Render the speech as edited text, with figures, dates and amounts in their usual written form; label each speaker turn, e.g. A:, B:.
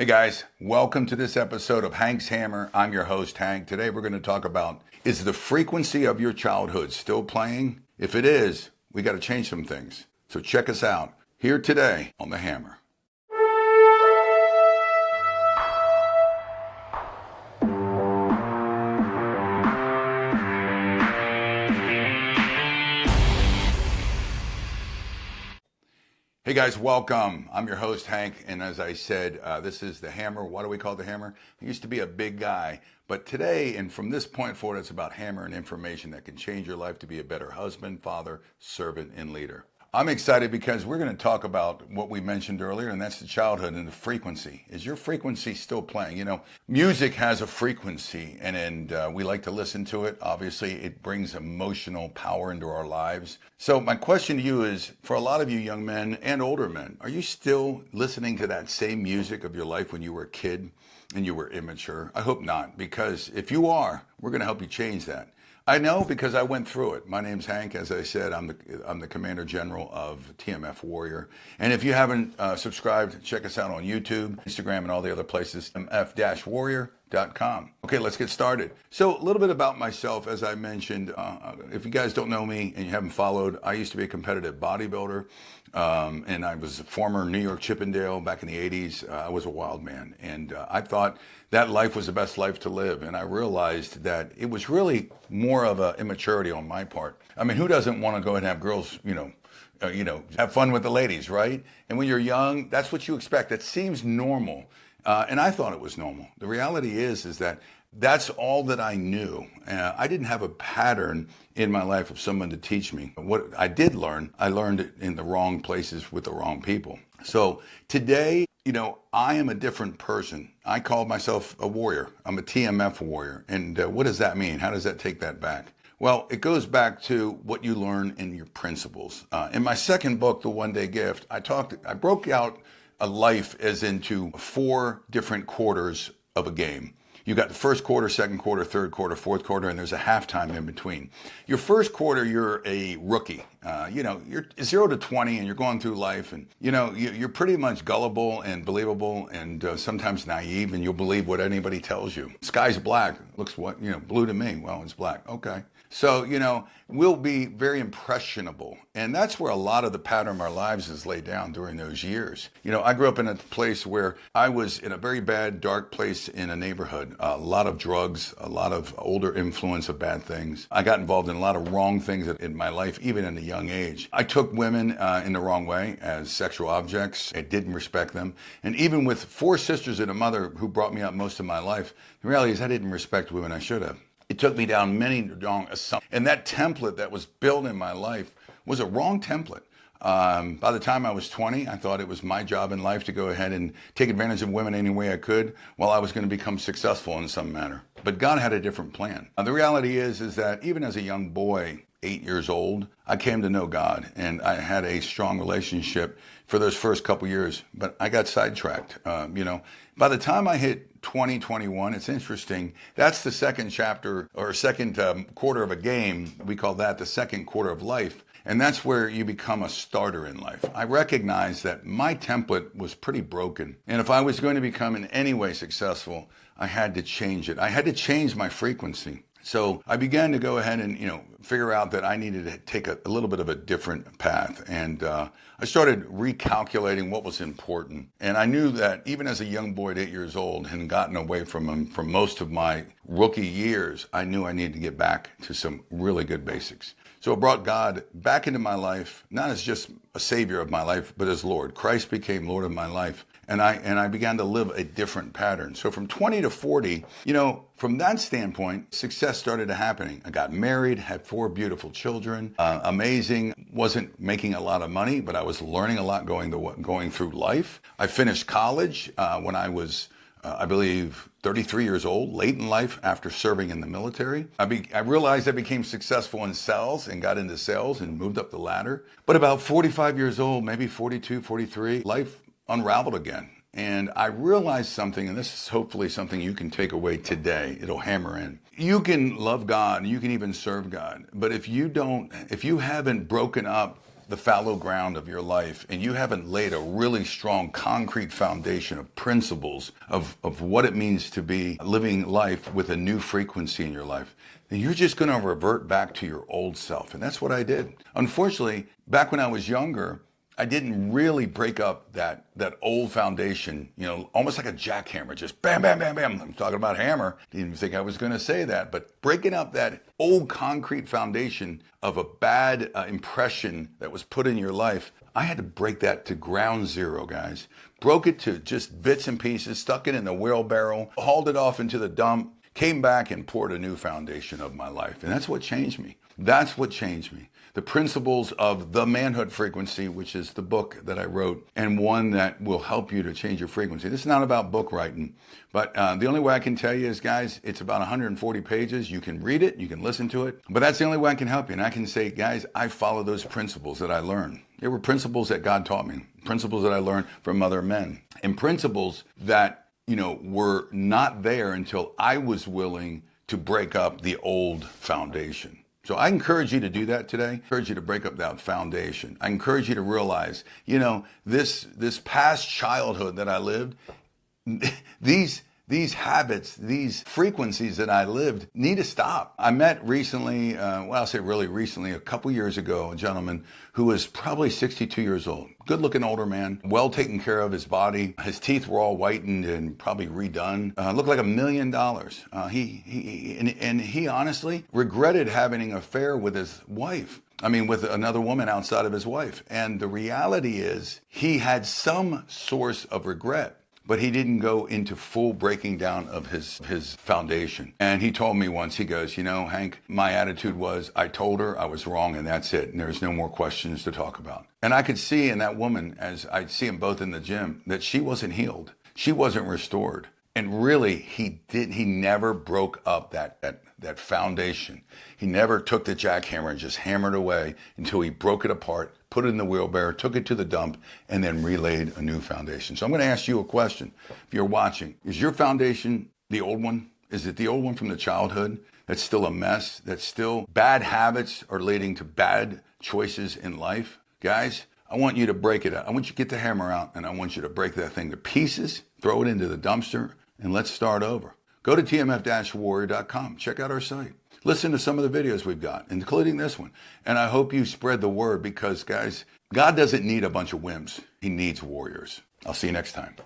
A: Hey guys, welcome to this episode of Hank's Hammer. I'm your host, Hank. Today we're going to talk about, is the frequency of your childhood still playing? If it is, we got to change some things. So check us out here today on The Hammer. Hey guys, welcome. I'm your host, Hank, and as I said, this is The Hammer. Why do we call it The Hammer? I used to be a big guy, but today and from this point forward, it's about hammering information that can change your life to be a better husband, father, servant, and leader. I'm excited because we're going to talk about what we mentioned earlier, and that's the childhood and the frequency. Is your frequency still playing? You know, music has a frequency, and we like to listen to it. Obviously, it brings emotional power into our lives. So my question to you is, for a lot of you young men and older men, are you still listening to that same music of your life when you were a kid and you were immature? I hope not, because if you are, we're going to help you change that. I know because I went through it. My name's Hank. As I said, I'm the Commander General of TMF Warrior. And if you haven't subscribed, check us out on YouTube, Instagram, and all the other places, TMF-Warrior.com. Okay, let's get started. So a little bit about myself, as I mentioned. If you guys don't know me and you haven't followed, I used to be a competitive bodybuilder. And I was a former New York Chippendale back in the 80s. I was a wild man. And I thought that life was the best life to live. And I realized that it was really more of an immaturity on my part. I mean, who doesn't want to go and have girls, have fun with the ladies, right? And when you're young, that's what you expect. That seems normal. And I thought it was normal. The reality is that that's all that I knew. I didn't have a pattern in my life of someone to teach me. What I did learn, I learned it in the wrong places with the wrong people. So today, I am a different person. I call myself a warrior. I'm a TMF warrior. And what does that mean? How does that take that back? Well, it goes back to what you learn in your principles. In my second book, The One Day Gift, I broke out a life as into 4 different quarters of a game. You got the first quarter, second quarter, third quarter, fourth quarter, and there's a halftime in between. Your first quarter, you're a rookie. You're 0 to 20 and you're going through life, and you're pretty much gullible and believable and sometimes naive, and you'll believe what anybody tells you. Sky's black. Looks blue to me. Well, it's black. Okay. So, we'll be very impressionable. And that's where a lot of the pattern of our lives is laid down during those years. I grew up in a place where I was in a very bad, dark place in a neighborhood. A lot of drugs, a lot of older influence of bad things. I got involved in a lot of wrong things in my life, even at a young age. I took women in the wrong way as sexual objects. I didn't respect them. And even with 4 sisters and a mother who brought me up most of my life, the reality is I didn't respect women I should have. It took me down many wrong assumptions. And that template that was built in my life was a wrong template. By the time I was 20, I thought it was my job in life to go ahead and take advantage of women any way I could while I was going to become successful in some manner. But God had a different plan. The reality is that even as a young boy, 8 years old, I came to know God, and I had a strong relationship for those first couple years, but I got sidetracked. By the time I hit 2021, it's interesting. That's the second chapter or second quarter of a game. We call that the second quarter of life. And that's where you become a starter in life. I recognized that my template was pretty broken. And if I was going to become in any way successful, I had to change it. I had to change my frequency. So I began to go ahead and, figure out that I needed to take a little bit of a different path. And I started recalculating what was important. And I knew that even as a young boy at 8 years old and gotten away from him for most of my rookie years, I knew I needed to get back to some really good basics. So it brought God back into my life, not as just a savior of my life, but as Lord. Christ became Lord of my life. And I began to live a different pattern. So from 20 to 40, from that standpoint, success started happening. I got married, had 4 beautiful children, amazing. Wasn't making a lot of money, but I was learning a lot going through life. I finished college when I was, I believe, 33 years old, late in life after serving in the military. I realized I became successful in sales and got into sales and moved up the ladder. But about 45 years old, maybe 42, 43, life unraveled again. And I realized something, and this is hopefully something you can take away today. It'll hammer in. You can love God, you can even serve God. But if you haven't broken up the fallow ground of your life and you haven't laid a really strong concrete foundation of principles of what it means to be living life with a new frequency in your life, then you're just going to revert back to your old self. And that's what I did. Unfortunately, back when I was younger, I didn't really break up that old foundation, almost like a jackhammer, just bam, bam, bam, bam. I'm talking about hammer. Didn't even think I was going to say that, but breaking up that old concrete foundation of a bad impression that was put in your life, I had to break that to ground zero, guys. Broke it to just bits and pieces, stuck it in the wheelbarrow, hauled it off into the dump, came back and poured a new foundation of my life. And that's what changed me. That's what changed me. The principles of the manhood frequency, which is the book that I wrote, and one that will help you to change your frequency. This is not about book writing, but the only way I can tell you is, guys, it's about 140 pages. You can read it, you can listen to it, but that's the only way I can help you. And I can say, guys, I follow those principles that I learned. They were principles that God taught me, principles that I learned from other men, and principles that, were not there until I was willing to break up the old foundation. So I encourage you to do that today. I encourage you to break up that foundation. I encourage you to realize, this past childhood that I lived, these habits, these frequencies that I lived need to stop. I met recently, I'll say really recently, a couple years ago, a gentleman who was probably 62 years old. Good looking older man, well taken care of his body. His teeth were all whitened and probably redone. Looked like $1 million. He honestly regretted having an affair with his wife. With another woman outside of his wife. And the reality is he had some source of regret, but he didn't go into full breaking down of his foundation. And he told me once, he goes, Hank, my attitude was, I told her I was wrong and that's it. And there's no more questions to talk about. And I could see in that woman, as I see them both in the gym, that she wasn't healed. She wasn't restored. And really, he never broke up that foundation. He never took the jackhammer and just hammered away until he broke it apart, put it in the wheelbarrow, took it to the dump, and then relayed a new foundation. So I'm going to ask you a question. If you're watching, is your foundation the old one? Is it the old one from the childhood that's still a mess, that's still bad habits are leading to bad choices in life? Guys, I want you to break it out. I want you to get the hammer out, and I want you to break that thing to pieces, throw it into the dumpster, and let's start over. Go to tmf-warrior.com. Check out our site. Listen to some of the videos we've got, including this one. And I hope you spread the word because, guys, God doesn't need a bunch of wimps. He needs warriors. I'll see you next time.